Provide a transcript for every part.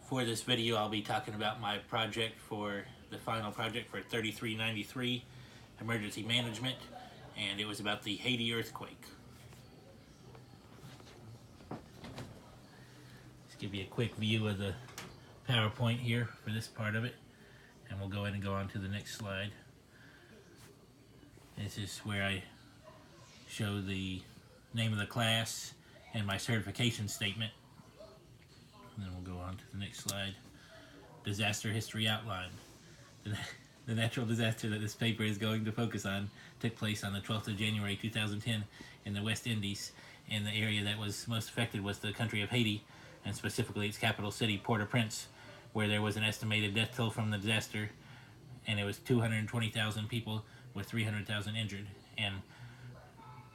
For this video, I'll be talking about my project for the final project for 3393 emergency management, and it was about the Haiti earthquake. Let's give you a quick view of the PowerPoint here for this part of it, and we'll go ahead and go on to the next slide. This is where I show the name of the class and my certification statement. And then we'll go on to the next slide. Disaster history outline. The natural disaster that this paper is going to focus on took place on the 12th of January 2010 in the West Indies, and the area that was most affected was the country of Haiti, and specifically its capital city, Port-au-Prince, where there was an estimated death toll from the disaster, and it was 220,000 people with 300,000 injured, and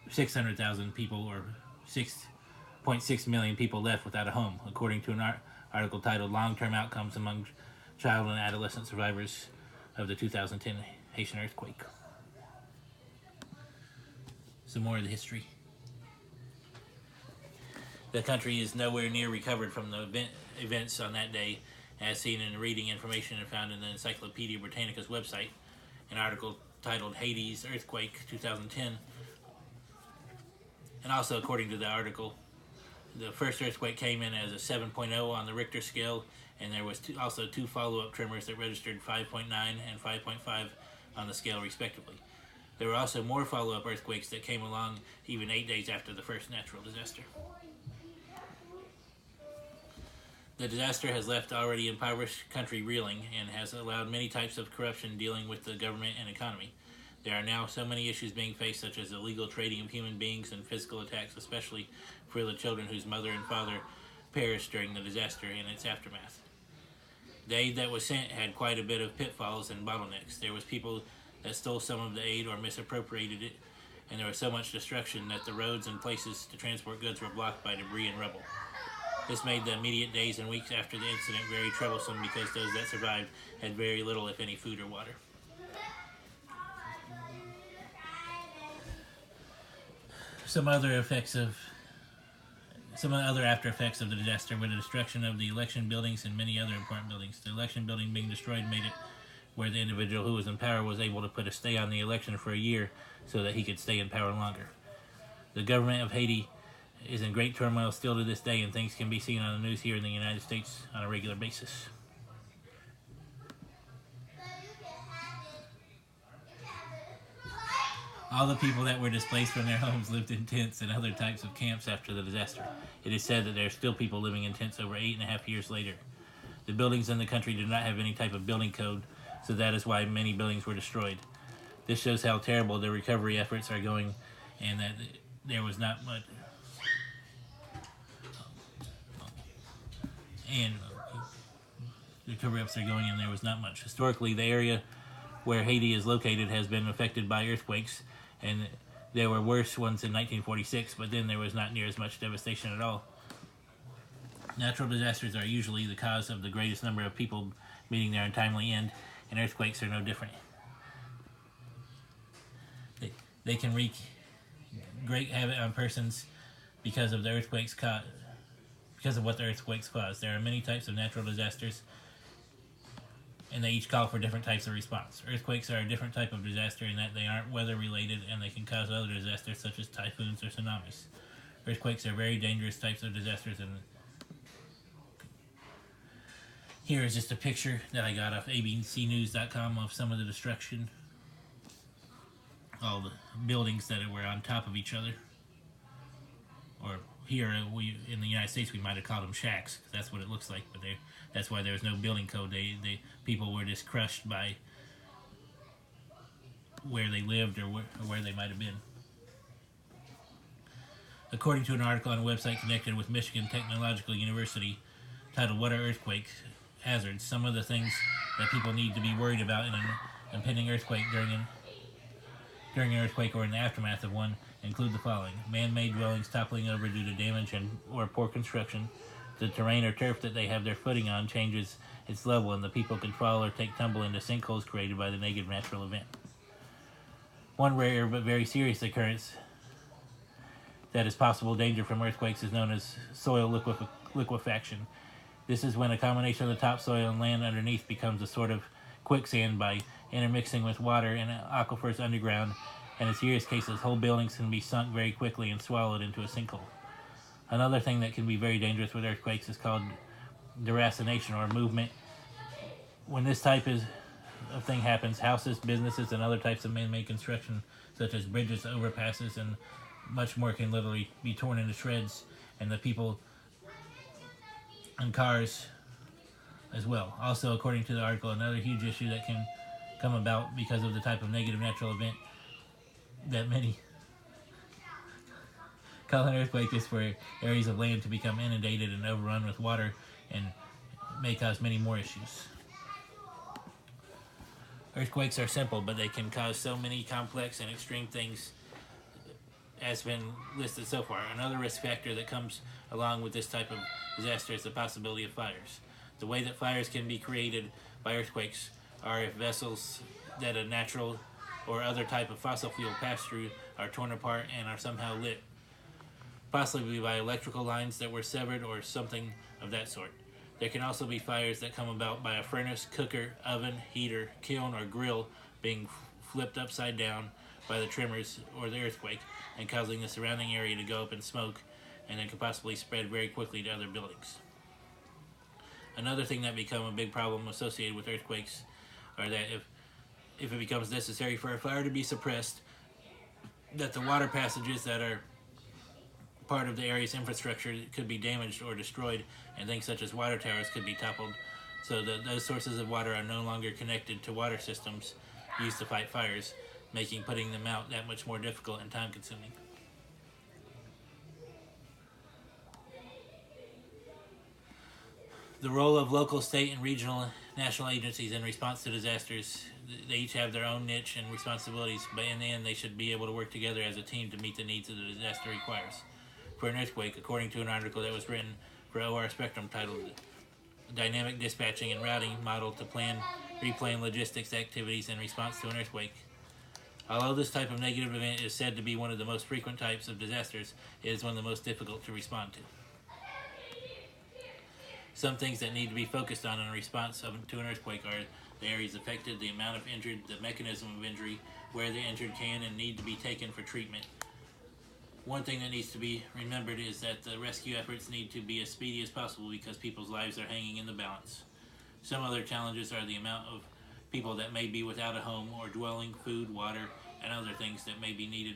600,000 people, or 6.6 million people, left without a home, according to an article titled Long-Term Outcomes Among Child and Adolescent Survivors of the 2010 Haitian Earthquake. Some more of the history. The country is nowhere near recovered from the events on that day, as seen in the reading information and found in the Encyclopedia Britannica's website. An article titled Haiti's Earthquake 2010. And also, according to the article, the first earthquake came in as a 7.0 on the Richter scale, and there was also two follow-up tremors that registered 5.9 and 5.5 on the scale respectively. There were also more follow-up earthquakes that came along even 8 days after the first natural disaster. The disaster has left already impoverished country reeling and has allowed many types of corruption dealing with the government and economy. There are now so many issues being faced, such as illegal trading of human beings and physical attacks, especially for the children whose mother and father perished during the disaster and its aftermath. The aid that was sent had quite a bit of pitfalls and bottlenecks. There was people that stole some of the aid or misappropriated it, and there was so much destruction that the roads and places to transport goods were blocked by debris and rubble. This made the immediate days and weeks after the incident very troublesome because those that survived had very little, if any, food or water. Some other after effects of the disaster were the destruction of the election buildings and many other important buildings. The election building being destroyed made it where the individual who was in power was able to put a stay on the election for a year so that he could stay in power longer. The government of Haiti is in great turmoil still to this day, and things can be seen on the news here in the United States on a regular basis. All the people that were displaced from their homes lived in tents and other types of camps after the disaster. It is said that there are still people living in tents over 8.5 years later. The buildings in the country do not have any type of building code, so that is why many buildings were destroyed. This shows how terrible the recovery efforts are going, and that there was not much. And there was not much. Historically, the area where Haiti is located has been affected by earthquakes, and there were worse ones in 1946, but then there was not near as much devastation at all. Natural disasters are usually the cause of the greatest number of people meeting their untimely end, and earthquakes are no different. They can wreak great havoc on persons because of what the earthquakes cause. There are many types of natural disasters, and they each call for different types of response. Earthquakes are a different type of disaster in that they aren't weather-related, and they can cause other disasters such as typhoons or tsunamis. Earthquakes are very dangerous types of disasters, and here is just a picture that I got off abcnews.com of some of the destruction. All the buildings that were on top of each other. Or here in the United States we might have called them shacks, because that's what it looks like, but that's why there was no building code. People were just crushed by where they lived or where they might have been. According to an article on a website connected with Michigan Technological University titled What Are Earthquake Hazards, some of the things that people need to be worried about in an impending earthquake during an earthquake or in the aftermath of one include the following: man-made dwellings toppling over due to damage or poor construction. The terrain or turf that they have their footing on changes its level, and the people could fall or take tumble into sinkholes created by the negative natural event. One rare but very serious occurrence that is possible danger from earthquakes is known as soil liquefaction. This is when a combination of the topsoil and land underneath becomes a sort of quicksand by intermixing with water in aquifers underground, and in serious cases, whole buildings can be sunk very quickly and swallowed into a sinkhole. Another thing that can be very dangerous with earthquakes is called deracination or movement. When this type of thing happens, houses, businesses, and other types of man-made construction, such as bridges, overpasses, and much more, can literally be torn into shreds, and the people and cars as well. Also, according to the article, another huge issue that can come about because of the type of negative natural event that many call an earthquake is for areas of land to become inundated and overrun with water, and may cause many more issues. Earthquakes are simple, but they can cause so many complex and extreme things as been listed so far. Another risk factor that comes along with this type of disaster is the possibility of fires. The way that fires can be created by earthquakes are if vessels that a natural or other type of fossil fuel pass through are torn apart and are somehow lit, possibly by electrical lines that were severed or something of that sort. There can also be fires that come about by a furnace, cooker, oven, heater, kiln, or grill being flipped upside down by the tremors or the earthquake and causing the surrounding area to go up in smoke, and then could possibly spread very quickly to other buildings. Another thing that become a big problem associated with earthquakes are that if it becomes necessary for a fire to be suppressed, that the water passages that are part of the area's infrastructure could be damaged or destroyed, and things such as water towers could be toppled, so that those sources of water are no longer connected to water systems used to fight fires, making putting them out that much more difficult and time consuming. The role of local, state, and regional national agencies in response to disasters, they each have their own niche and responsibilities, but in the end they should be able to work together as a team to meet the needs of the disaster requires. For an earthquake, according to an article that was written for OR Spectrum titled Dynamic Dispatching and Routing Model to Plan, Replan Logistics Activities in Response to an Earthquake. Although this type of negative event is said to be one of the most frequent types of disasters, it is one of the most difficult to respond to. Some things that need to be focused on in response to an earthquake are the areas affected, the amount of injured, the mechanism of injury, where the injured can and need to be taken for treatment. One thing that needs to be remembered is that the rescue efforts need to be as speedy as possible because people's lives are hanging in the balance. Some other challenges are the amount of people that may be without a home or dwelling, food, water, and other things that may be needed